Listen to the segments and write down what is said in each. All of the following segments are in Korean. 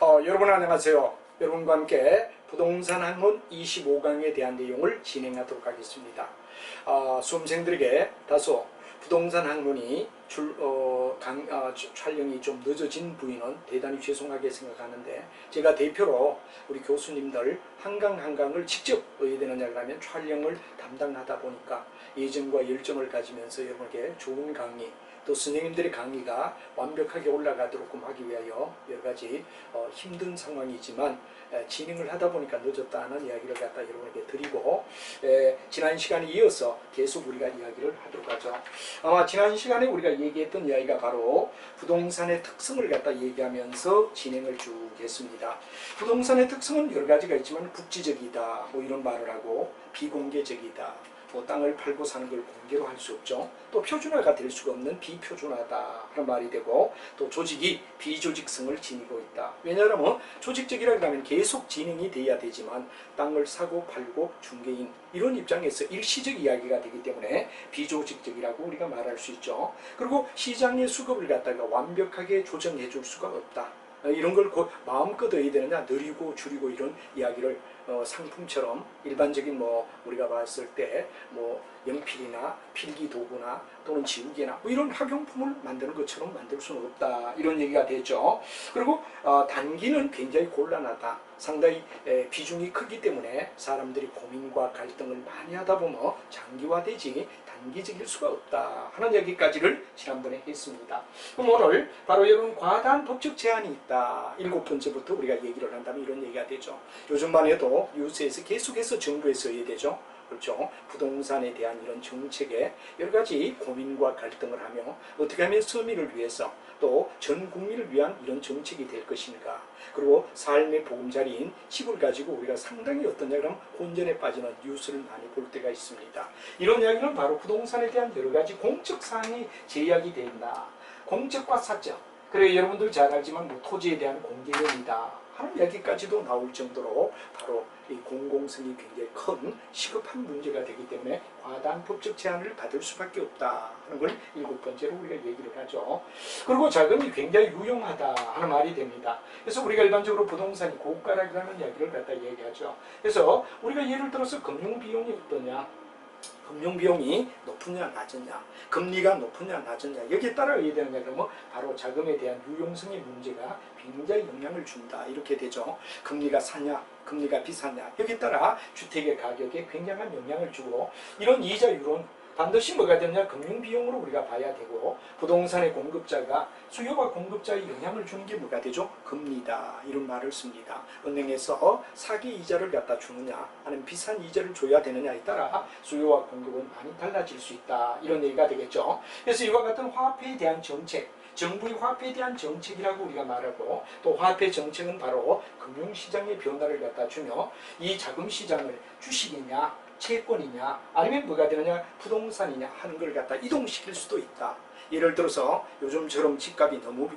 여러분 안녕하세요. 여러분과 함께 부동산 학문 25강에 대한 내용을 진행하도록 하겠습니다. 수험생들에게 다소 부동산 학문이 촬영이 좀 늦어진 부위는 대단히 죄송하게 생각하는데, 제가 대표로 우리 교수님들 한강을 직접 의뢰되느냐 하면 촬영을 담당하다 보니까 예정과 열정을 가지면서 여러분에게 좋은 강의, 또 선생님들의 강의가 완벽하게 올라가도록 하기 위하여 여러가지 힘든 상황이지만 진행을 하다 보니까 늦었다는 이야기를 갖다 여러분에게 드리고, 지난 시간에 이어서 계속 우리가 이야기를 하도록 하죠. 아마 지난 시간에 우리가 얘기했던 이야기가 바로 부동산의 특성을 갖다 얘기하면서 진행을 쭉 했습니다. 부동산의 특성은 여러 가지가 있지만 국지적이다 뭐 이런 말을 하고, 비공개적이다, 뭐 땅을 팔고 사는 걸 공개로 할 수 없죠. 또 표준화가 될 수가 없는 비표준화다 하는 말이 되고, 또 조직이 비조직성을 지니고 있다. 왜냐하면 조직적이라고 하면 계속 진행이 돼야 되지만 땅을 사고 팔고 중개인 이런 입장에서 일시적 이야기가 되기 때문에 비조직적이라고 우리가 말할 수 있죠. 그리고 시장의 수급을 갖다가 완벽하게 조정해 줄 수가 없다. 이런 걸 마음껏 해야 되느냐, 느리고 줄이고 이런 이야기를 상품처럼 일반적인 우리가 봤을 때 연필이나 필기 도구나 또는 지우개나 이런 학용품을 만드는 것처럼 만들 수는 없다, 이런 얘기가 되죠. 그리고 단기는 굉장히 곤란하다. 상당히 비중이 크기 때문에 사람들이 고민과 갈등을 많이 하다 보면 장기화되지 단기적일 수가 없다 하는 얘기까지를 지난번에 했습니다. 그럼 오늘 바로 여러분 과다한 법적 제한이 있다, 7번째부터 우리가 얘기를 한다면 이런 얘기가 되죠. 요즘만 해도 뉴스에서 계속해서 정부에서 얘기되죠. 그렇죠. 부동산에 대한 이런 정책에 여러 가지 고민과 갈등을 하며 어떻게 하면 서민을 위해서 또 전 국민을 위한 이런 정책이 될 것인가, 그리고 삶의 보금자리인 집을 가지고 우리가 상당히 어떠냐 그러면 혼전에 빠지는 뉴스를 많이 볼 때가 있습니다. 이런 이야기는 바로 부동산에 대한 여러 가지 공적 사항이 제약이 된다. 공적과 사적, 그래 여러분들 잘 알지만 토지에 대한 공개론이다 하는 이야기까지도 나올 정도로 바로 이 공공성이 굉장히 큰 시급한 문제가 되기 때문에 과다한 법적 제한을 받을 수밖에 없다 하는 걸 7번째로 우리가 얘기를 하죠. 그리고 자금이 굉장히 유용하다 하는 말이 됩니다. 그래서 우리가 일반적으로 부동산이 고가라는 이야기를 갖다 얘기하죠. 그래서 우리가 예를 들어서 금융비용이 어떠냐, 금융비용이 높으냐 낮으냐, 금리가 높으냐 낮으냐, 여기에 따라 어떻게 되느냐 그러면 바로 자금에 대한 유용성의 문제가 굉장히 영향을 준다 이렇게 되죠. 금리가 싸냐 금리가 비싸냐, 여기에 따라 주택의 가격에 굉장한 영향을 주고, 이런 이자율은 반드시 뭐가 되느냐, 금융비용으로 우리가 봐야 되고, 부동산의 공급자가 수요와 공급자의 영향을 주는 게 뭐가 되죠? 금리다 이런 말을 씁니다. 은행에서 사기 이자를 갖다 주느냐 아니면 비싼 이자를 줘야 되느냐에 따라 수요와 공급은 많이 달라질 수 있다 이런 얘기가 되겠죠. 그래서 이와 같은 화폐에 대한 정책, 정부의 화폐에 대한 정책이라고 우리가 말하고, 또 화폐 정책은 바로 금융시장의 변화를 갖다 주며 이 자금시장을 주식이냐 채권이냐 아니면 뭐가 되느냐 부동산이냐 하는 걸 갖다 이동시킬 수도 있다. 예를 들어서 요즘처럼 집값이 너무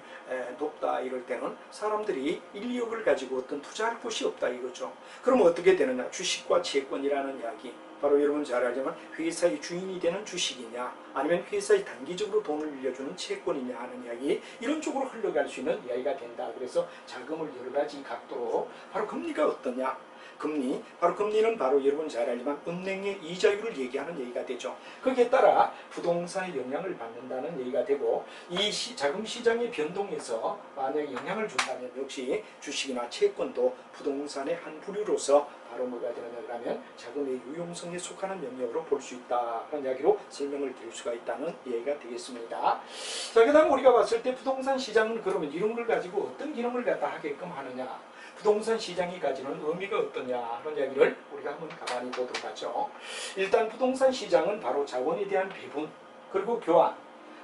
높다 이럴 때는 사람들이 인력을 가지고 어떤 투자할 곳이 없다 이거죠. 그럼 어떻게 되느냐, 주식과 채권이라는 이야기, 바로 여러분 잘 알지만 회사의 주인이 되는 주식이냐 아니면 회사의 단기적으로 돈을 빌려주는 채권이냐 하는 이야기, 이런 쪽으로 흘러갈 수 있는 이야기가 된다. 그래서 자금을 여러 가지 각도로, 바로 금리가 어떠냐, 금리, 바로 금리는 바로 여러분 잘 알지만 은행의 이자율을 얘기하는 얘기가 되죠. 거기에 따라 부동산에 영향을 받는다는 얘기가 되고, 이 자금시장의 변동에서 만약에 영향을 준다면 역시 주식이나 채권도 부동산의 한 부류로서 바로 뭐가 되느냐 그러면 자금의 유용성에 속하는 영역으로 볼 수 있다 하는 이야기로 설명을 드릴 수가 있다는 이야기가 되겠습니다. 자, 그 다음 우리가 봤을 때 부동산 시장은 그러면 이런 걸 가지고 어떤 기능을 갖다 하게끔 하느냐, 부동산 시장이 가지는 의미가 어떠냐 하는 이야기를 우리가 한번 가만히 보도록 하죠. 일단 부동산 시장은 바로 자본에 대한 배분, 그리고 교환,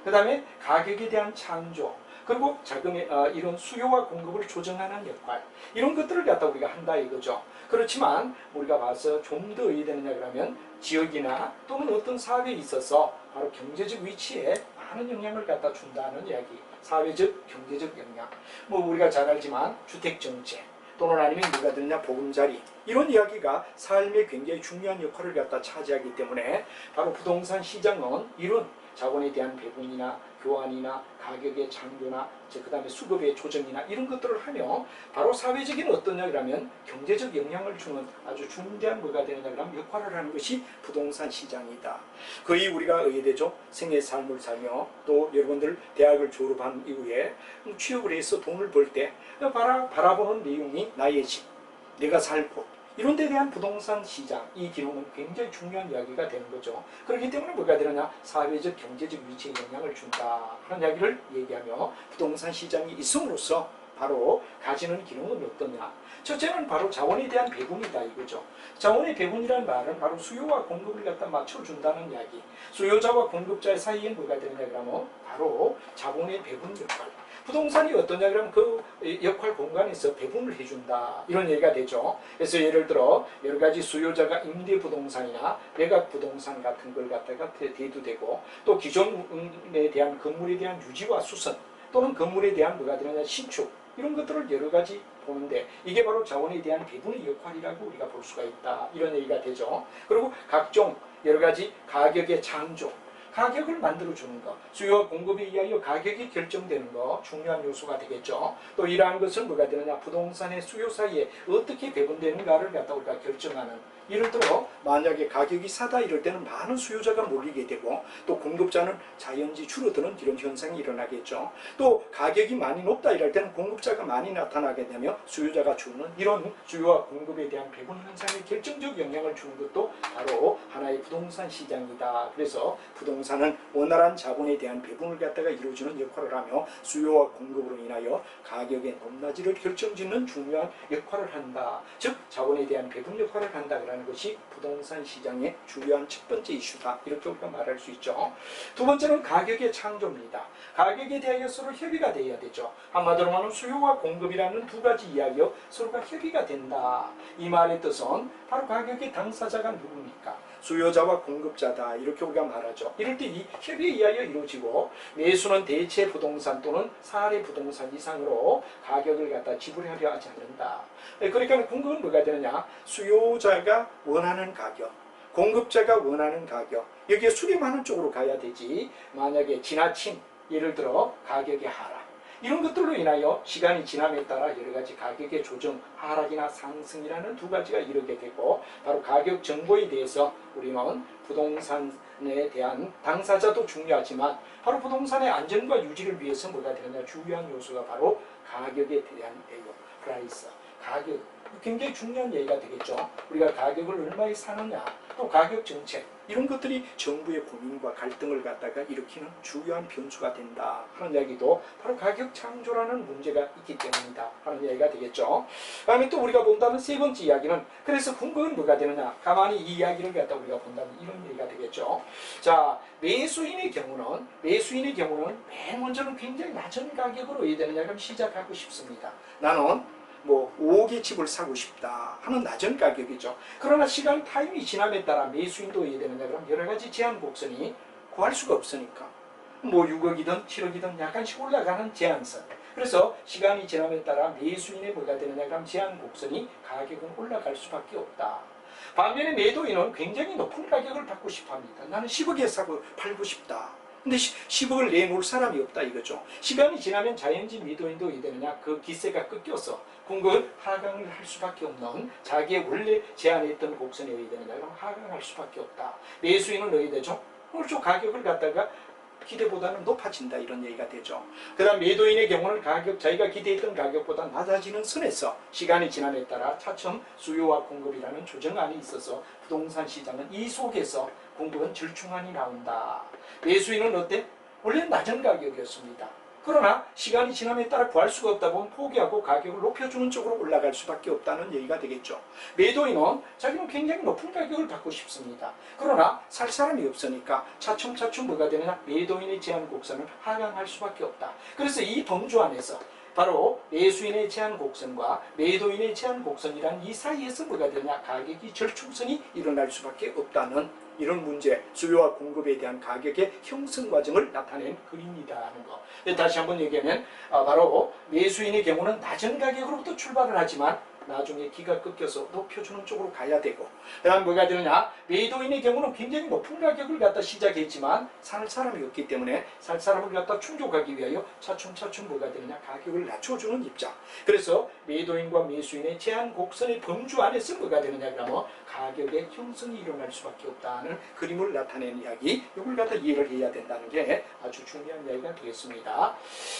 그 다음에 가격에 대한 창조, 그리고 자금의 이런 수요와 공급을 조정하는 역할, 이런 것들을 갖다 우리가 한다 이거죠. 그렇지만 우리가 봐서 좀 더 어떻게 되느냐 그러면 지역이나 또는 어떤 사회에 있어서 바로 경제적 위치에 많은 영향을 갖다 준다는 이야기, 사회적 경제적 영향, 우리가 잘 알지만 주택정책 또는 아니면 뭐가 되느냐 보금자리, 이런 이야기가 삶에 굉장히 중요한 역할을 갖다 차지하기 때문에 바로 부동산 시장은 이런 자본에 대한 배분이나 교환이나 가격의 창조나 그 다음에 수급의 조정이나 이런 것들을 하며 바로 사회적인 어떠냐 그러면 경제적 영향을 주는 아주 중대한 뭐가 되느냐 그러면 역할을 하는 것이 부동산 시장이다. 거의 우리가 의대죠. 생애 삶을 살며 또 여러분들 대학을 졸업한 이후에 취업을 해서 돈을 벌 때 바라보는 내용이 나의 집, 내가 살 곳, 이런 데 대한 부동산 시장, 이 기능은 굉장히 중요한 이야기가 되는 거죠. 그렇기 때문에 뭐가 되느냐, 사회적 경제적 위치에 영향을 준다 하는 이야기를 얘기하며 부동산 시장이 있음으로써 바로 가지는 기능은 어떠냐. 첫째는 바로 자원에 대한 배분이다 이거죠. 자원의 배분이라는 말은 바로 수요와 공급을 갖다 맞춰준다는 이야기. 수요자와 공급자 사이에 뭐가 되느냐 그러면 바로 자본의 배분 역할. 부동산이 어떠냐 그러면 그 역할 공간에서 배분을 해준다 이런 얘기가 되죠. 그래서 예를 들어 여러 가지 수요자가 임대부동산이나 매각부동산 같은 걸 갖다가 대두되고 또 기존에 대한 건물에 대한 유지와 수선 또는 건물에 대한 뭐가 되느냐 신축 이런 것들을 여러 가지 보는데 이게 바로 자원에 대한 배분의 역할이라고 우리가 볼 수가 있다 이런 얘기가 되죠. 그리고 각종 여러 가지 가격의 창조, 가격을 만들어주는 것, 수요와 공급에 의하여 가격이 결정되는 것 중요한 요소가 되겠죠. 또 이러한 것은 뭐가 되느냐, 부동산의 수요 사이에 어떻게 배분되는가를 갖다 우리가 결정하는. 예를 들어 만약에 가격이 싸다 이럴 때는 많은 수요자가 몰리게 되고 또 공급자는 자연히 줄어드는 이런 현상이 일어나겠죠. 또 가격이 많이 높다 이럴 때는 공급자가 많이 나타나게 되며 수요자가 주는 이런 수요와 공급에 대한 배분 현상에 결정적 영향을 주는 것도 바로 하나의 부동산 시장이다. 그래서 부동산은 원활한 자본에 대한 배분을 갖다가 이루어주는 역할을 하며 수요와 공급으로 인하여 가격의 높낮이를 결정짓는 중요한 역할을 한다. 즉 자본에 대한 배분 역할을 한다. 것이 부동산 시장의 중요한 첫 번째 이슈다. 이렇게 우리가 말할 수 있죠. 두 번째는 가격의 창조입니다. 가격에 대하여 서로 협의가 되어야 되죠. 한마디로 말하면 수요와 공급이라는 두 가지 이야기요 서로가 협의가 된다. 이 말의 뜻은 바로 가격의 당사자가 누굽니까? 수요자와 공급자다. 이렇게 우리가 말하죠. 이럴 때 이 협의에 의하여 이루어지고 매수는 대체 부동산 또는 사례 부동산 이상으로 가격을 갖다 지불하려 하지 않는다. 그러니까 공급은 뭐가 되느냐? 수요자가 원하는 가격, 공급자가 원하는 가격, 여기에 수렴하는 쪽으로 가야 되지. 만약에 지나친 예를 들어 가격의 하락 이런 것들로 인하여 시간이 지남에 따라 여러 가지 가격의 조정, 하락이나 상승이라는 두 가지가 이르게 되고 바로 가격 정보에 대해서 우리는 부동산에 대한 당사자도 중요하지만 바로 부동산의 안전과 유지를 위해서 뭐가 되느냐 중요한 요소가 바로 가격에 대한 프라이스, 가격 굉장히 중요한 얘기가 되겠죠. 우리가 가격을 얼마에 사느냐 또 가격 정책 이런 것들이 정부의 고민과 갈등을 갖다가 일으키는 중요한 변수가 된다 하는 이야기도 바로 가격 창조라는 문제가 있기 때문이다 하는 이야기가 되겠죠. 다음에 또 우리가 본다면 세 번째 이야기는 그래서 궁극은 뭐가 되느냐 가만히 이 이야기를 갖다 우리가 본다면 이런 얘기가 되겠죠. 자, 매수인의 경우는 맨 먼저는 굉장히 낮은 가격으로 해야 되느냐 그럼 시작하고 싶습니다. 나는 5억의 집을 사고 싶다 하는 낮은 가격이죠. 그러나 시간 타임이 지남에 따라 매수인도 해야 되느냐 그럼 여러 가지 제한 곡선이 구할 수가 없으니까 6억이든 7억이든 약간씩 올라가는 제한선. 그래서 시간이 지남에 따라 매수인의 뭐가 되느냐 그럼 제한 곡선이 가격은 올라갈 수밖에 없다. 반면에 매도인은 굉장히 높은 가격을 받고 싶어 합니다. 나는 10억에 사고 팔고 싶다. 근데 10억을 내놓을 사람이 없다 이거죠. 시간이 지나면 자연지 매도인도 어떻게 되느냐 그 기세가 꺾여서 공급을 하강을 할 수밖에 없는 자기의 원래 제안했던 곡선에 어떻게 되느냐 그럼 하강할 수밖에 없다. 매수인은 어떻게 되죠? 오른쪽 가격을 갖다가 기대보다는 높아진다 이런 얘기가 되죠. 그 다음 매도인의 경우는 자기가 기대했던 가격보다 낮아지는 선에서 시간이 지남에 따라 차츰 수요와 공급이라는 조정안이 있어서 부동산 시장은 이 속에서 공급은 절충안이 나온다. 매수인은 어때? 원래는 낮은 가격이었습니다. 그러나 시간이 지남에 따라 구할 수가 없다 보면 포기하고 가격을 높여주는 쪽으로 올라갈 수밖에 없다는 얘기가 되겠죠. 매도인은 자기는 굉장히 높은 가격을 받고 싶습니다. 그러나 살 사람이 없으니까 차츰차츰 뭐가 되느냐 매도인의 제한 곡선을 하강할 수밖에 없다. 그래서 이 범주 안에서 바로 매수인의 제한 곡선과 매도인의 제한 곡선이란 이 사이에서 뭐가 되냐 가격이 절충선이 일어날 수밖에 없다는 이런 문제, 수요와 공급에 대한 가격의 형성 과정을 나타낸 그림이다는 거. 다시 한번 얘기하면 바로 매수인의 경우는 낮은 가격으로부터 출발을 하지만 나중에 기가 꺾여서 높여주는 쪽으로 가야 되고, 그다음 뭐가 되느냐, 매도인의 경우는 굉장히 높은 가격을 갖다 시작했지만 살 사람이 없기 때문에 살 사람을 갖다 충족하기 위하여 차츰차츰 뭐가 되느냐, 가격을 낮춰주는 입장. 그래서 매도인과 매수인의 제한 곡선의 범주 안에서 뭐가 되느냐, 그러면 가격의 형성이 일어날 수밖에 없다는 그림을 나타내는 이야기, 이걸 갖다 이해를 해야 된다는 게 아주 중요한 이야기가 되겠습니다.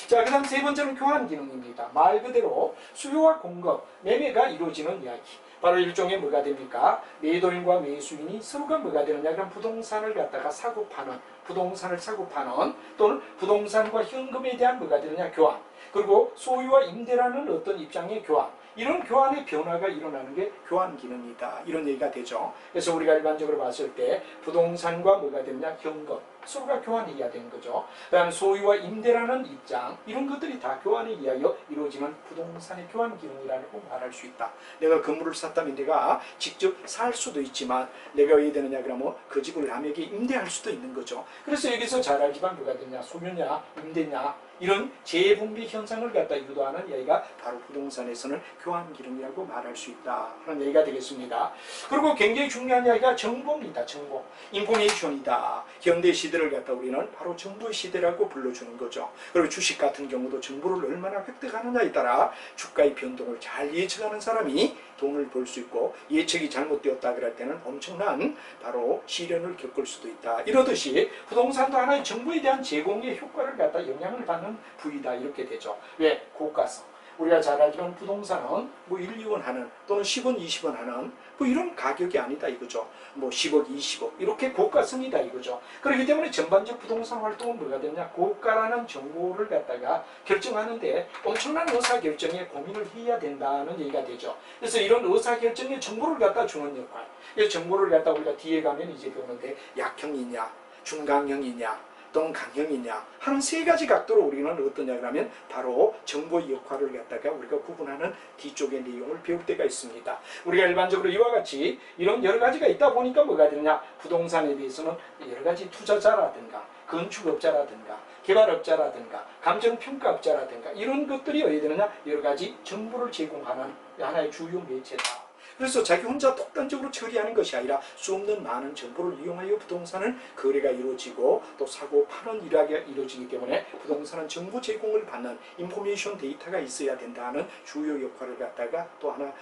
자, 그 다음 세 번째는 교환 기능입니다. 말 그대로 수요와 공급, 매매가 이루어지는 이야기. 바로 일종의 뭐가 됩니까? 매도인과 매수인이 서로가 뭐가 되느냐, 그럼 부동산을 갖다가 사고 파는, 부동산을 사고 파는, 또는 부동산과 현금에 대한 뭐가 되느냐, 교환. 그리고 소유와 임대라는 어떤 입장의 교환. 이런 교환의 변화가 일어나는 게 교환 기능이다, 이런 얘기가 되죠. 그래서 우리가 일반적으로 봤을 때 부동산과 뭐가 되느냐, 현금, 서로가 교환해야 되는 거죠. 그다음 소유와 임대라는 입장, 이런 것들이 다 교환에 의하여 이루어지는 부동산의 교환 기능이라고 말할 수 있다. 내가 건물을 샀다면 내가 직접 살 수도 있지만 내가 왜 되느냐, 그러면 그 집을 남에게 임대할 수도 있는 거죠. 그래서 여기서 잘 알지만 뭐가 되냐, 소유냐 임대냐, 이런 재분배 현상을 갖다 유도하는 이야기가 바로 부동산에서는 교환 기능이라고 말할 수 있다 하는 얘기가 되겠습니다. 그리고 굉장히 중요한 이야기가 정보입니다. 정보, 인포메이션이다. 현대 시대를 갖다 우리는 바로 정보의 시대라고 불러주는 거죠. 그리고 주식 같은 경우도 정보를 얼마나 획득하느냐에 따라 주가의 변동을 잘 예측하는 사람이 돈을 벌 수 있고, 예측이 잘못되었다 그럴 때는 엄청난 바로 시련을 겪을 수도 있다. 이러듯이 부동산도 하나의 정보에 대한 제공의 효과를 갖다 영향을 받는 부위다, 이렇게 되죠. 왜? 고가성. 우리가 잘 알지만 부동산은 뭐 1, 2원 하는, 또는 10원, 20원 하는 뭐 이런 가격이 아니다 이거죠. 뭐 10억, 20억 이렇게 고가성이다 이거죠. 그렇기 때문에 전반적 부동산 활동은 뭐가 되냐, 고가라는 정보를 갖다가 결정하는데 엄청난 의사결정에 고민을 해야 된다는 얘기가 되죠. 그래서 이런 의사결정에 정보를 갖다 주는 역할, 이 정보를 갖다 우리가 뒤에 가면 이제 배우는데 약형이냐, 중강형이냐, 또는 강형이냐 하는 세 가지 각도로 우리는 어떠냐 그러면 바로 정보의 역할을 갖다가 우리가 구분하는 뒤쪽의 내용을 배울 때가 있습니다. 우리가 일반적으로 이와 같이 이런 여러 가지가 있다 보니까 뭐가 되느냐, 부동산에 대해서는 여러 가지 투자자라든가 건축업자라든가 개발업자라든가 감정평가업자라든가 이런 것들이 어디 되느냐, 여러 가지 정보를 제공하는 하나의 주요 매체다. 그래서 자기 혼자 독단적으로 처리하는 것이 아니라 수없는 많은 정보를 이용하여 부동산은 거래가 이루어지고 또 사고 파는 일하게 이루어지기 때문에 부동산은 정보 제공을 받는 인포메이션 데이터가 있어야 된다는 주요 역할을 갖다가 또 하나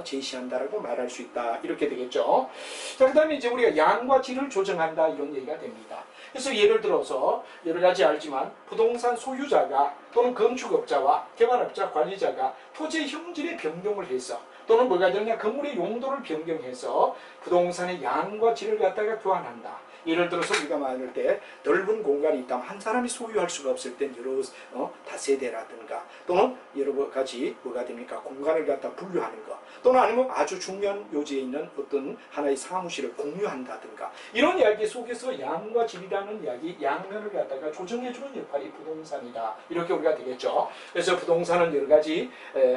제시한다라고 말할 수 있다, 이렇게 되겠죠. 자, 그 다음에 이제 우리가 양과 질을 조정한다, 이런 얘기가 됩니다. 그래서 예를 들어서 여러 가지 알지만 부동산 소유자가 또는 건축업자와 개발업자, 관리자가 토지의 형질의 변경을 해서, 또는 뭐가 되느냐, 건물의 용도를 변경해서 부동산의 양과 질을 갖다가 교환한다. 예를 들어서 우리가 말할 때 넓은 공간이 있다면 한 사람이 소유할 수가 없을 땐 여러 다세대라든가 또는 여러 가지 뭐가 됩니까, 공간을 갖다 분류하는 것, 또는 아니면 아주 중요한 요지에 있는 어떤 하나의 사무실을 공유한다든가, 이런 이야기 속에서 양과 질이라는 이야기, 양면을 갖다가 조정해주는 역할이 부동산이다, 이렇게 우리가 되겠죠. 그래서 부동산은 여러 가지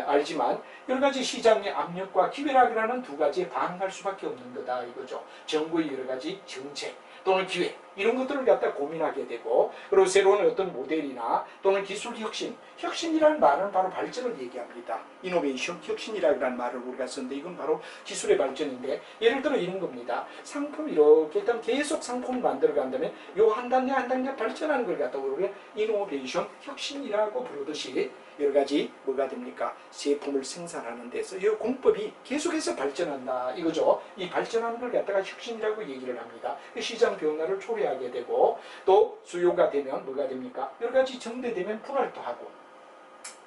알지만 여러 가지 시장의 압력과 기회락이라는 두 가지에 반응할 수밖에 없는 거다 이거죠. 정부의 여러 가지 정책 또는 기회, 이런 것들을 갖다 고민하게 되고, 그리고 새로운 어떤 모델이나 또는 기술 혁신, 혁신이라는 말은 바로 발전을 얘기합니다. 이노베이션, 혁신이라는 말을 우리가 쓰는데 이건 바로 기술의 발전인데, 예를 들어 이런 겁니다. 상품 이렇게 일단 계속 상품을 만들어 간다면 요 한 단계 한 단계 발전하는 걸 갖다 우리가 이노베이션, 혁신이라고 부르듯이 여러 가지 뭐가 됩니까, 제품을 생산하는 데서 이 공법이 계속해서 발전한다 이거죠. 이 발전하는 걸 갖다가 혁신이라고 얘기를 합니다. 시장 변화를 초래하게 되고, 또 수요가 되면 뭐가 됩니까, 여러 가지 정대되면 분할도 하고,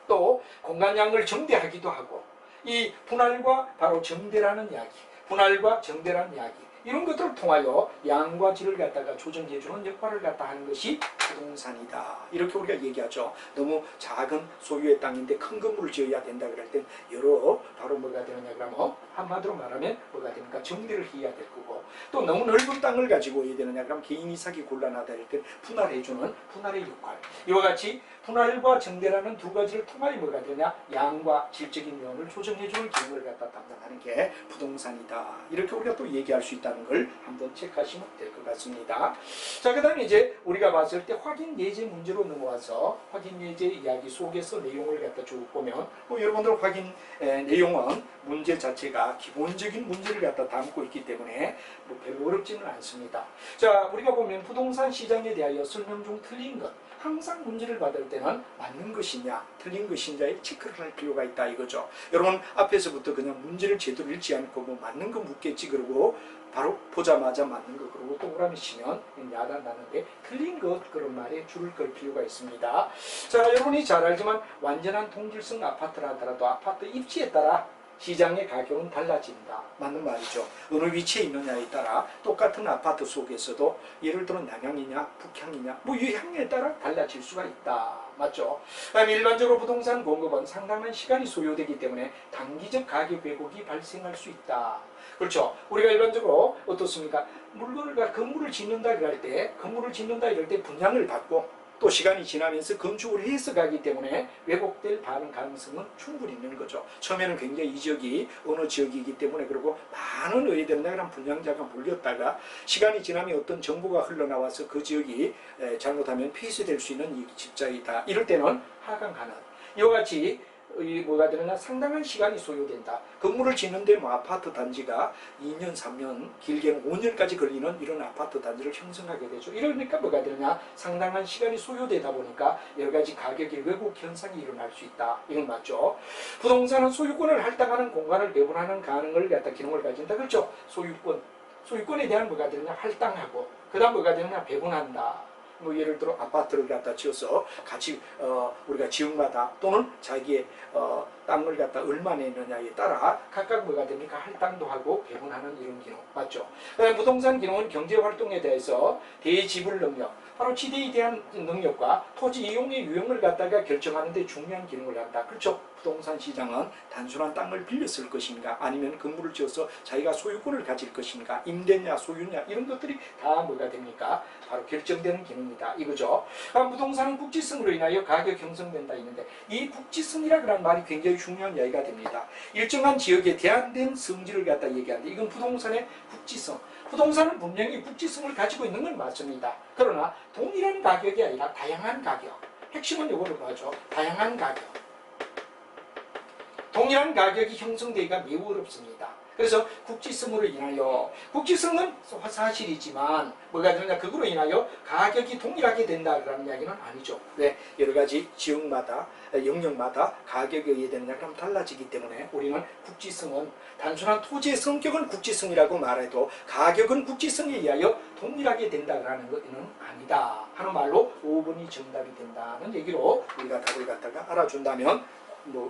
또 공간량을 정대하기도 하고, 이 분할과 바로 정대라는 이야기, 분할과 정대라는 이야기, 이런 것들을 통하여 양과 질을 갖다가 조정해주는 역할을 갖다 하는 것이 부동산이다, 이렇게 우리가 얘기하죠. 너무 작은 소유의 땅인데 큰 건물을 지어야 된다 그럴 땐 여러 바로 뭐가 되느냐 그러면 한마디로 말하면 뭐가 됩니까, 정대를 해야 될 거고, 또 너무 넓은 땅을 가지고 해야 되느냐 그러면 개인이 사기 곤란하다 할 때 분할해주는 분할의 역할, 이와 같이 분할과 정대라는 두 가지를 통하여 뭐가 되냐, 양과 질적인 면을 조정해주는 기능을 갖다 담당하는 게 부동산이다, 이렇게 우리가 또 얘기할 수 있다 있다는 걸 한번 체크하시면 될 것 같습니다. 자, 그 다음에 이제 우리가 봤을 때 확인 예제 문제로 넘어와서 확인 예제 이야기 속에서 내용을 갖다 쭉 보면 여러분들 확인 내용은 문제 자체가 기본적인 문제를 갖다 담고 있기 때문에 별로 어렵지는 않습니다. 자, 우리가 보면 부동산 시장에 대하여 설명 중 틀린 것, 항상 문제를 받을 때는 맞는 것이냐 틀린 것이냐에 체크를 할 필요가 있다 이거죠. 여러분 앞에서부터 그냥 문제를 제대로 읽지 않고 맞는 거 묻겠지 그러고 바로 보자마자 맞는 거 그러고 동그라미 치면 야단 나는데 틀린 것 그런 말에 줄을 걸 필요가 있습니다. 자, 여러분이 잘 알지만 완전한 동질성 아파트라 하더라도 아파트 입지에 따라 시장의 가격은 달라진다. 맞는 말이죠. 어느 위치에 있느냐에 따라 똑같은 아파트 속에서도 예를 들어 남향이냐 북향이냐 이 향에 따라 달라질 수가 있다. 맞죠? 그다음에 일반적으로 부동산 공급은 상당한 시간이 소요되기 때문에 단기적 가격 왜곡이 발생할 수 있다. 그렇죠? 우리가 일반적으로 어떻습니까? 건물을 짓는다 이럴 때 분양을 받고 또 시간이 지나면서 건축을 해서 가기 때문에 왜곡될 반응 가능성은 충분히 있는 거죠. 처음에는 굉장히 이 지역이 어느 지역이기 때문에 그리고 많은 의대나 분양자가 몰렸다가 시간이 지나면 어떤 정보가 흘러나와서 그 지역이 잘못하면 폐쇄될 수 있는 이 집자이다. 이럴 때는 하강 가능. 이와 같이 뭐가 되느냐 상당한 시간이 소요된다. 건물을 짓는데 아파트 단지가 2년, 3년, 길게는 5년까지 걸리는 이런 아파트 단지를 형성하게 되죠. 이러니까 뭐가 되느냐 상당한 시간이 소요되다 보니까 여러 가지 가격의 왜곡 현상이 일어날 수 있다. 이건 맞죠. 부동산은 소유권을 할당하는 공간을 배분하는 가능을 기능을 가진다. 그렇죠. 소유권에 대한 뭐가 되느냐 할당하고 그 다음 뭐가 되느냐 배분한다. 예를 들어 아파트를 갖다 지어서 같이 우리가 지역마다 또는 자기의 땅을 갖다 얼마 내느냐에 따라 각각 뭐가 됩니까? 할당도 하고 배분하는 이런 기능 맞죠? 그다음에 부동산 기능은 경제활동에 대해서 대지불 능력, 바로 지대에 대한 능력과 토지 이용의 유형을 갖다가 결정하는 데 중요한 기능을 한다. 그렇죠? 부동산 시장은 단순한 땅을 빌렸을 것인가 아니면 건물을 지어서 자기가 소유권을 가질 것인가 임대냐 소유냐 이런 것들이 다 뭐가 됩니까? 바로 결정되는 기능이다. 이거죠. 부동산은 국지성으로 인하여 가격 형성된다 있는데 이 국지성이라 그런 말이 굉장히 중요한 이야기가 됩니다. 일정한 지역에 대한된 성질을 갖다 얘기하는데 이건 부동산의 국지성. 부동산은 분명히 국지성을 가지고 있는 건 맞습니다. 그러나 동일한 가격이 아니라 다양한 가격. 핵심은 이거를 뭐죠? 다양한 가격. 동일한 가격이 형성되기가 매우 어렵습니다. 그래서 국지성으로 인하여 국지성은 사실이지만 뭐가 되느냐 그거로 인하여 가격이 동일하게 된다라는 이야기는 아니죠. 왜? 여러 가지 지역마다 영역마다 가격에 의해 되느냐 그럼 달라지기 때문에 우리는 국지성은 단순한 토지의 성격은 국지성이라고 말해도 가격은 국지성에 의하여 동일하게 된다라는 것은 아니다 하는 말로 5번이 정답이 된다는 얘기로 우리가 답을 갖다가 알아준다면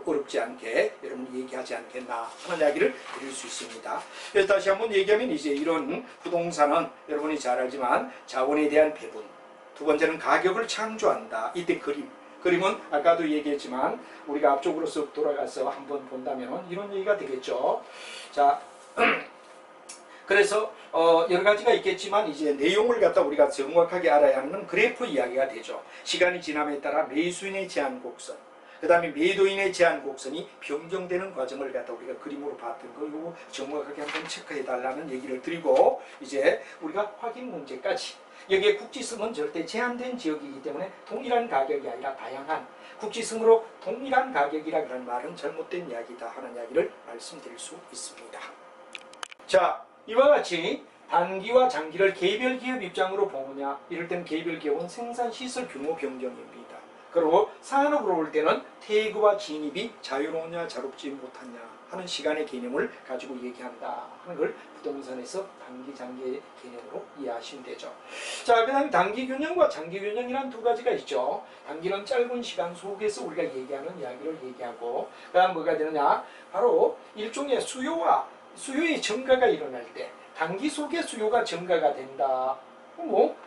어렵지 않게 여러분이 얘기하지 않겠나 하는 이야기를 드릴 수 있습니다. 그래서 다시 한번 얘기하면 이제 이런 부동산은 여러분이 잘 알지만 자원에 대한 배분, 두 번째는 가격을 창조한다. 이때 그림은 아까도 얘기했지만 우리가 앞쪽으로서 돌아가서 한번 본다면 이런 얘기가 되겠죠. 자, 그래서 여러 가지가 있겠지만 이제 내용을 갖다 우리가 정확하게 알아야 하는 그래프 이야기가 되죠. 시간이 지남에 따라 매수인의 제한 곡선, 그 다음에 매도인의 제한 곡선이 변경되는 과정을 갖다 우리가 그림으로 봤던 거 이거 정확하게 한번 체크해 달라는 얘기를 드리고 이제 우리가 확인 문제까지 여기에 국지성은 절대 제한된 지역이기 때문에 동일한 가격이 아니라 다양한 국지성으로 동일한 가격이라 그런 말은 잘못된 이야기다 하는 이야기를 말씀드릴 수 있습니다. 자, 이와 같이 단기와 장기를 개별 기업 입장으로 보느냐 이럴 때는 개별 기업은 생산시설 규모 변경입니다. 그리고 산업으로 올 때는 퇴거와 진입이 자유로우냐 자유롭지 못하냐 하는 시간의 개념을 가지고 얘기한다 하는 걸 부동산에서 단기 장기의 개념으로 이해하시면 되죠. 자, 그 다음에 단기 균형과 장기 균형이란 두 가지가 있죠. 단기는 짧은 시간 속에서 우리가 얘기하는 이야기를 얘기하고 그 다음 뭐가 되느냐 바로 일종의 수요의 증가가 일어날 때 단기 속에 수요가 증가가 된다.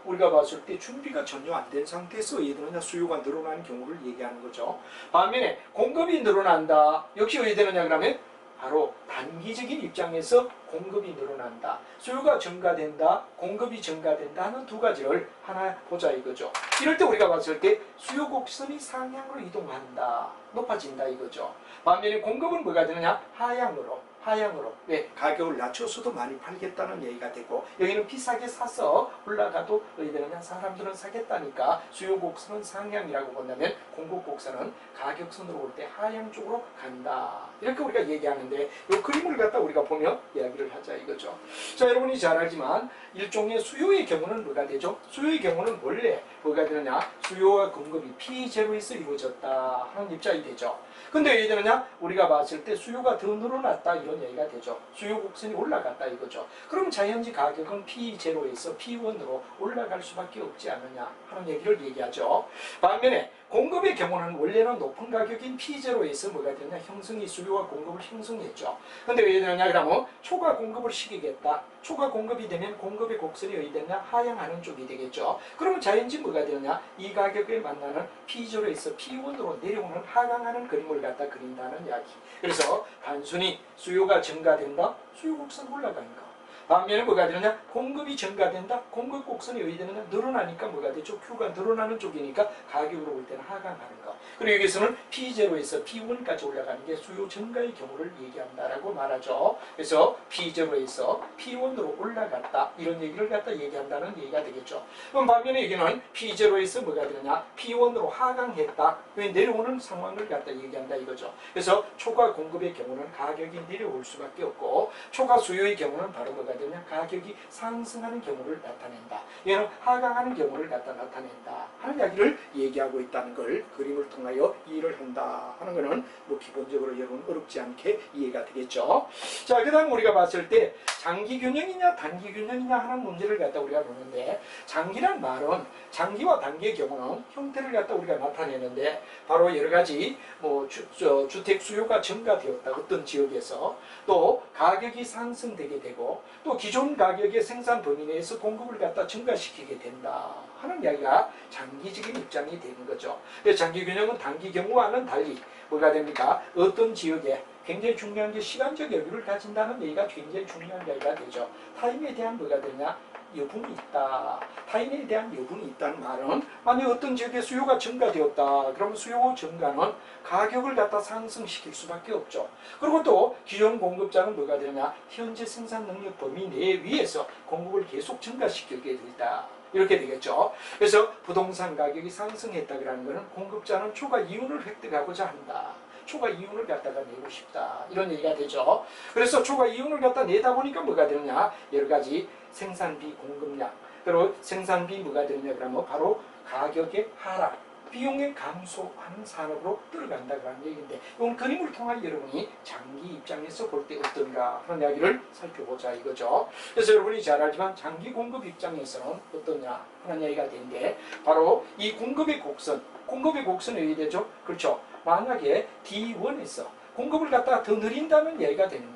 우리가 봤을 때 준비가 전혀 안 된 상태에서 얘들은 수요가 늘어나는 경우를 얘기하는 거죠. 반면에 공급이 늘어난다. 역시 왜 되느냐 그러면 바로 단기적인 입장에서 공급이 늘어난다. 수요가 증가된다. 공급이 증가된다 하는 두 가지를 하나 보자 이거죠. 이럴 때 우리가 봤을 때 수요 곡선이 상향으로 이동한다. 높아진다 이거죠. 반면에 공급은 뭐가 되느냐? 하향으로 하향으로 가격을 낮춰서도 많이 팔겠다는 얘기가 되고, 여기는 비싸게 사서 올라가도 왜 되느냐, 사람들은 사겠다니까 수요 곡선은 상향이라고 본다면 공급 곡선은 가격선으로 볼 때 하향 쪽으로 간다, 이렇게 우리가 얘기하는데, 이 그림을 갖다 우리가 보며 이야기를 하자 이거죠. 자, 여러분이 잘 알지만 일종의 수요의 경우는 뭐가 되죠? 수요의 경우는 원래 뭐가 되느냐, 수요와 공급이 P0에서 이루어졌다 하는 입장이 되죠. 근데 왜 되느냐, 우리가 봤을 때 수요가 더 늘어났다 이런 얘기가 되죠. 수요 곡선이 올라갔다 이거죠. 그럼 자연지 가격은 P0에서 P1으로 올라갈 수밖에 없지 않느냐 하는 얘기를 얘기하죠. 반면에 공급의 경우는 원래는 높은 가격인 P0에서 뭐가 되느냐, 형성이 수요와 공급을 형성했죠. 근데 왜 되느냐 그러면 초과 공급을 시키겠다. 초과 공급이 되면 공급의 곡선이 어디 되느냐, 하향하는 쪽이 되겠죠. 그러면 자연지 뭐가 되느냐, 이 가격에 만나는 P0에서 P1으로 내려오는 하강하는 그림을 갖다 그린다는 이야기. 그래서 단순히 수요가 증가된다, 수요 곡선 올라가는 거. 반면에 뭐가 되느냐, 공급이 증가된다, 공급 곡선이 어디 되느냐, 늘어나니까 뭐가 되죠, Q가 늘어나는 쪽이니까 가격으로 볼 때는 하강하는 거. 그리고 여기서는 P0에서 P1까지 올라가는 게 수요 증가의 경우를 얘기한다라고 말하죠. 그래서 P0에서 P1으로 올라갔다, 이런 얘기를 갖다 얘기한다는 얘기가 되겠죠. 그럼 반면에 여기는 P0에서 뭐가 되느냐, P1으로 하강했다, 왜 내려오는 상황을 갖다 얘기한다 이거죠. 그래서 초과 공급의 경우는 가격이 내려올 수밖에 없고, 초과 수요의 경우는 바로 뭐가 되냐, 가격이 상승하는 경우를 나타낸다. 얘는 하강하는 경우를 갖다 나타낸다 하는 이야기를 얘기하고 있다는 걸 그림을 통하여 이해를 한다 하는 것은 뭐 기본적으로 여러분 어렵지 않게 이해가 되겠죠. 자, 그 다음 우리가 봤을 때 장기 균형이냐 단기 균형이냐 하는 문제를 갖다 우리가 보는데, 장기란 말은 장기와 단기의 경우는 형태를 갖다 우리가 나타내는데, 바로 여러 가지 뭐 주택 수요가 증가되었다 어떤 지역에서, 또 가격이 상승되게 되고, 또 기존 가격의 생산 범위 내에서 공급을 갖다 증가시키게 된다 하는 이야기가 장기적인 입장이 되는 거죠. 장기 균형은 단기 경우와는 달리 뭐가 됩니까? 어떤 지역에 굉장히 중요한 게 시간적 여유를 가진다는 얘기가 굉장히 중요한 이야기가 되죠. 타임에 대한 뭐가 되냐? 여분이 있다. 타임에 대한 여분이 있다는 말은, 만약 어떤 지역에 수요가 증가되었다. 그러면 수요 증가는 가격을 갖다 상승시킬 수밖에 없죠. 그리고 또 기존 공급자는 뭐가 되냐, 현재 생산 능력 범위 내에 위에서 공급을 계속 증가시키게 된다. 이렇게 되겠죠. 그래서 부동산 가격이 상승했다 그러는 것은 공급자는 초과 이윤을 획득하고자 한다. 초과 이윤을 갖다가 내고 싶다, 이런 얘기가 되죠. 그래서 초과 이윤을 갖다 내다 보니까 뭐가 되느냐, 여러 가지 생산비 공급량, 그리고 생산비 뭐가 되느냐 그러면 바로 가격의 하락, 비용의 감소하는 산업으로 들어간다 그런 얘기인데, 이건 그림을 통해 여러분이 장기 입장에서 볼 때 어떤가 하는 이야기를 살펴보자 이거죠. 그래서 여러분이 잘 알지만 장기 공급 입장에서는 어떠냐 하는 이야기가 되는데, 바로 이 공급의 곡선이 어디 되죠? 그렇죠. 만약에 D1에서 공급을 갖다가 더 늘린다는 얘기가 됩니다.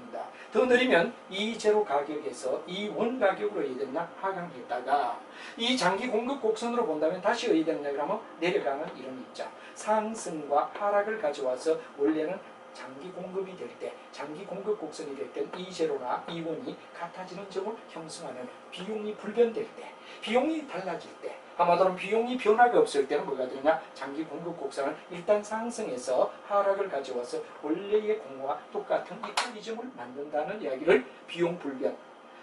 더 늘리면 E0 가격에서 E1 가격으로 어디 됐나, 하강했다가 이 장기 공급 곡선으로 본다면 다시 어디 됐냐 그러면 내려가는 이런 입장, 상승과 하락을 가져와서 원래는 장기 공급이 될 때, 장기 공급 곡선이 될 때는 E0나 E1이 같아지는 점을 형성하는, 비용이 불변될 때, 비용이 달라질 때, 아마도 비용이 변화가 없을 때는 뭐가 되냐, 장기 공급 곡선은 일단 상승해서 하락을 가져와서 원래의 공과 똑같은 이퀄리즘을 만든다는 이야기를, 비용 불변,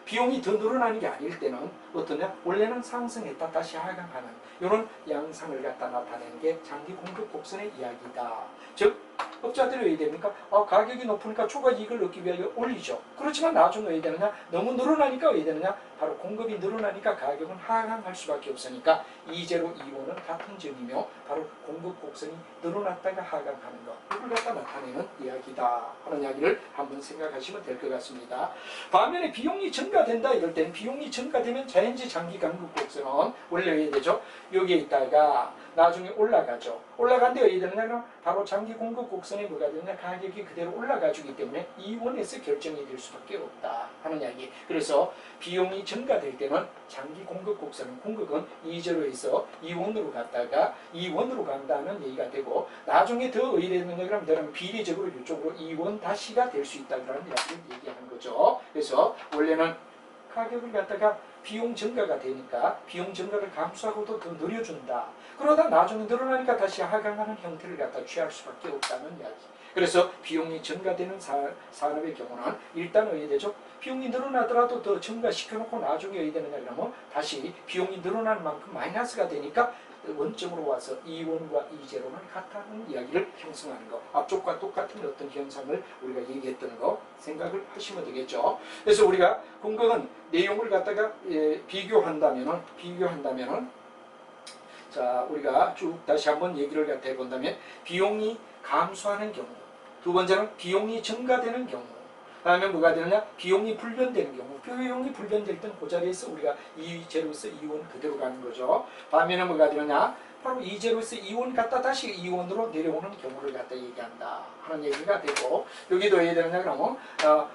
비용이 더 늘어나는 게 아닐 때는 어떠냐, 원래는 상승했다 다시 하강하는 이런 양상을 갖다 나타내는 게 장기 공급 곡선의 이야기다. 즉 업자들이 왜 됩니까? 가격이 높으니까 초과 이익을 얻기 위하여 올리죠. 그렇지만 나중에 왜 되느냐, 너무 늘어나니까 왜 되느냐, 바로 공급이 늘어나니까 가격은 하강할 수밖에 없으니까 E0, E1은 같은 점이며 바로 공급 곡선이 늘어났다가 하강하는 것, 이걸 갖다 나타내는 이야기다 하는 이야기를 한번 생각하시면 될 것 같습니다. 반면에 비용이 증가된다 이럴 때는, 비용이 증가되면 자연지 장기 공급 곡선은 원래 왜 되죠? 여기에 있다가 나중에 올라가죠. 올라간데 왜 되느냐, 그럼 바로 장기 공급 곡선이 뭐가 되느냐, 가격이 그대로 올라가주기 때문에 E1에서 결정이 될 수밖에 없다 하는 이야기. 그래서 비용이 증가될 때는 장기 공급 곡선은, 공급은 E0에서 E1으로 갔다가 E1으로 간다는 얘기가 되고, 나중에 더 의뢰되느냐 그러면 비례적으로 이쪽으로 E1 다시가 될 수 있다 그런 이야기를 얘기하는 거죠. 그래서 원래는 가격을 갖다가 비용 증가가 되니까 비용 증가를 감수하고도 더 늘려준다. 그러다 나중에 늘어나니까 다시 하강하는 형태를 갖다 취할 수밖에 없다는 이야기. 그래서 비용이 증가되는 산업의 경우는 일단 의되죠. 비용이 늘어나더라도 더 증가시켜놓고 나중에 의되느냐 그러면 다시 비용이 늘어나는 만큼 마이너스가 되니까 원점으로 와서 이원과 이제로는 같다는 이야기를 형성하는 거. 앞쪽과 똑같은 어떤 현상을 우리가 얘기했던 거 생각을 하시면 되겠죠. 그래서 우리가 공경은 내용을 갖다가 비교한다면은 자, 우리가 쭉 다시 한번 얘기를 갖다 해본다면 비용이 감소하는 경우, 두 번째는 비용이 증가되는 경우, 다음에 뭐가 되느냐? 비용이 불변되는 경우. 비용이 불변될 때는 그 자리에서 우리가 이제로에서 이원 그대로 가는 거죠. 반면에 뭐가 되느냐? 바로 이제로에서 이원 갔다 다시 이원으로 내려오는 경우를 갖다 얘기한다 하는 얘기가 되고, 여기도 해야 되느냐 그러면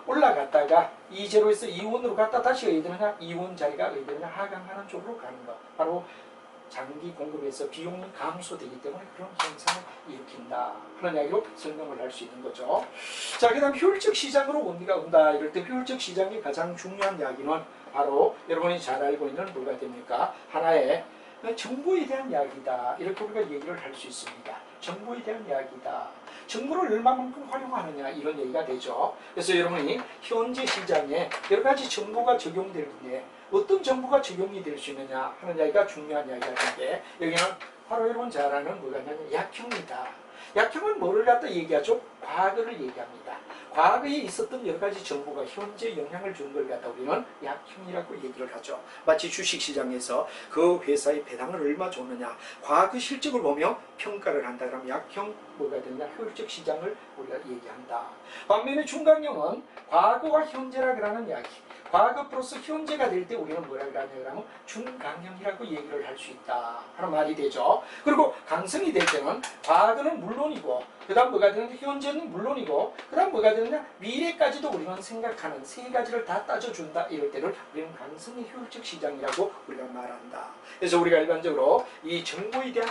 올라갔다가 이제로에서 이원으로 갔다 다시 해야 되느냐? 이원 자리가 해야 되느냐? 하강하는 쪽으로 가는 거. 바로 장기 공급에서 비용이 감소되기 때문에 그런 현상을 일으킨다 그런 이야기로 설명을 할 수 있는 거죠. 자, 그 다음 효율적 시장으로 온다 이럴 때 효율적 시장의 가장 중요한 이야기는 바로 여러분이 잘 알고 있는 뭐가 됩니까? 하나의 정보에 대한 이야기다 이렇게 우리가 얘기를 할 수 있습니다. 정보에 대한 이야기다. 정보를 얼마만큼 활용하느냐 이런 얘기가 되죠. 그래서 여러분이 현재 시장에 여러 가지 정보가 적용될 때 어떤 정보가 적용이 될 수 있느냐 하는 이야기가 중요한 이야기가 되는데, 여기는 바로 여러분 잘 아는 뭐가 있냐면 약형이다. 약형은 뭐를 갖다 얘기하죠? 과거를 얘기합니다. 과거에 있었던 여러 가지 정보가 현재 영향을 준 걸 갖다 우리는 약형이라고 얘기를 하죠. 마치 주식시장에서 그 회사의 배당을 얼마 줬느냐, 과거 실적을 보며 평가를 한다 그러면 약형 뭐가 되느냐? 효율적 시장을 우리가 얘기한다. 반면에 중간형은 과거와 현재라 그러는 이야기, 과거 플러스 현재가 될 때 우리는 뭐라고 하냐면 중강형이라고 얘기를 할 수 있다 하는 말이 되죠. 그리고 강성이 될 때는 과거는 물론이고 그 다음 뭐가 되는데 현재는 물론이고 그 다음 뭐가 되느냐 미래까지도 우리는 생각하는 세 가지를 다 따져준다 이럴 때를 우리는 강성의 효율적 시장이라고 우리가 말한다. 그래서 우리가 일반적으로 이 정보에 대한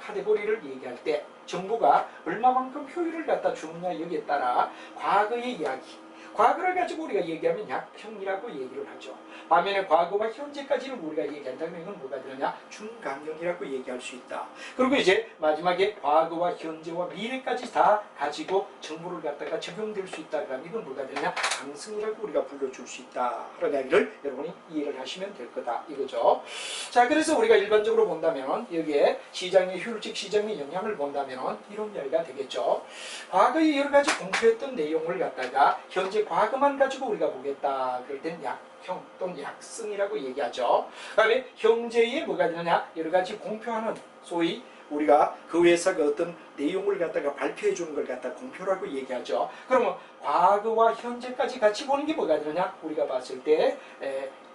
카테고리를 얘기할 때 정보가 얼마만큼 효율을 갖다 주느냐 여기에 따라 과거의 이야기, 과거를 가지고 우리가 얘기하면 약형이라고 얘기를 하죠. 반면에 과거와 현재까지를 우리가 얘기한다면 이건 뭐가 되느냐? 중강형이라고 얘기할 수 있다. 그리고 이제 마지막에 과거와 현재와 미래까지 다 가지고 정보를 갖다가 적용될 수 있다. 그러면 이건 뭐가 되느냐? 강성이라고 우리가 불러줄 수 있다. 그런 이야기를 여러분이 이해를 하시면 될 거다. 이거죠. 자, 그래서 우리가 일반적으로 본다면 여기에 시장의 효율적 시장의 영향을 본다면 이런 이야기가 되겠죠. 과거에 여러 가지 공표했던 내용을 갖다가 현재 과거만 가지고 우리가 보겠다. 그럴 땐 약형 또는 약성이라고 얘기하죠. 그 다음에 현재에 뭐가 되느냐? 여러 가지 공표하는 소위 우리가 그 회사가 어떤 내용을 갖다가 발표해 주는 걸 갖다 공표라고 얘기하죠. 그러면 과거와 현재까지 같이 보는 게 뭐가 되느냐? 우리가 봤을 때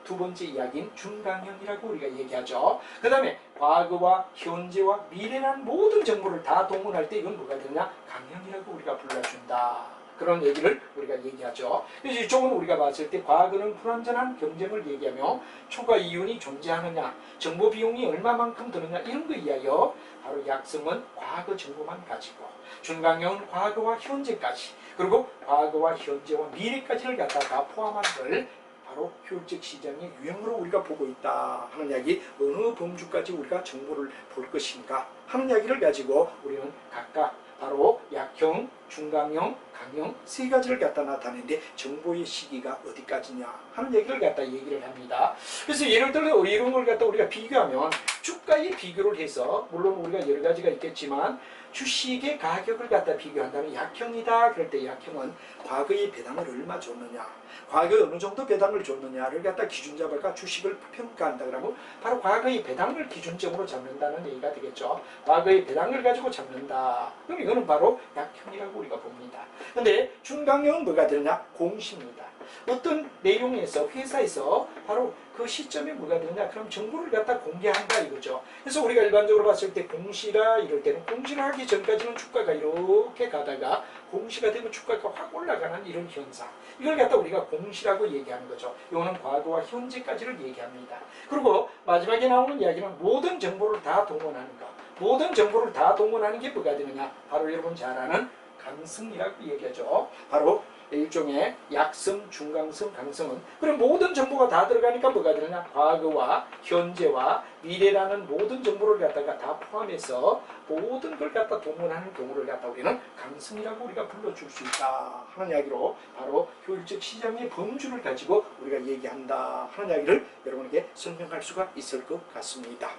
두 번째 이야기인 중강형이라고 우리가 얘기하죠. 그 다음에 과거와 현재와 미래라는 모든 정보를 다 동원할 때 이건 뭐가 되느냐? 강형이라고 우리가 불러준다. 그런 얘기를 우리가 얘기하죠. 그래서 이쪽은 우리가 봤을 때 과거는 불완전한 경쟁을 얘기하며 초과 이윤이 존재하느냐, 정보 비용이 얼마만큼 드느냐 이런 거 이야기요. 바로 약성은 과거 정보만 가지고, 중강형은 과거와 현재까지, 그리고 과거와 현재와 미래까지를 갖다가 포함한 걸 바로 효율적 시장의 유형으로 우리가 보고 있다 하는 이야기, 어느 범주까지 우리가 정보를 볼 것인가 하는 이야기를 가지고 우리는 각각 바로 약형, 중강형, 강형 세 가지를 갖다 나타내는데 정보의 시기가 어디까지냐 하는 얘기를 갖다 얘기를 합니다. 그래서 예를 들어 이런 걸 갖다 우리가 비교하면 주가의 비교를 해서, 물론 우리가 여러 가지가 있겠지만 주식의 가격을 갖다 비교한다면 약형이다. 그럴 때 약형은 과거의 배당을 얼마 줬느냐, 과거에 어느 정도 배당을 줬느냐를 갖다 기준 잡아가 주식을 평가한다. 그러면 바로 과거의 배당을 기준점으로 잡는다는 얘기가 되겠죠. 과거의 배당을 가지고 잡는다. 그럼 이거는 바로 약형이라고 우리가 봅니다. 근데 중강형은 뭐가 되느냐? 공시입니다. 어떤 내용에서 회사에서 바로 그 시점에 뭐가 되느냐? 그럼 정보를 갖다 공개한다 이거죠. 그래서 우리가 일반적으로 봤을 때 공시라 이럴 때는 공시를 하기 전까지는 주가가 이렇게 가다가 공시가 되면 주가가 확 올라가는 이런 현상, 이걸 갖다 우리가 공시라고 얘기하는 거죠. 이거는 과거와 현재까지를 얘기합니다. 그리고 마지막에 나오는 이야기는 모든 정보를 다 동원하는 거. 모든 정보를 다 동원하는 게 뭐가 되느냐? 바로 여러분 잘 아는 강성이라고 얘기하죠. 바로 일종의 약성, 중강성, 강성은 그럼 모든 정보가 다 들어가니까 뭐가 되느냐? 과거와 현재와 미래라는 모든 정보를 갖다가 다 포함해서 모든 걸 갖다 동원하는 경우를 갖다 우리는 강성이라고 우리가 불러줄 수 있다 하는 이야기로 바로 효율적 시장의 범주를 가지고 우리가 얘기한다 하는 이야기를 여러분에게 설명할 수가 있을 것 같습니다.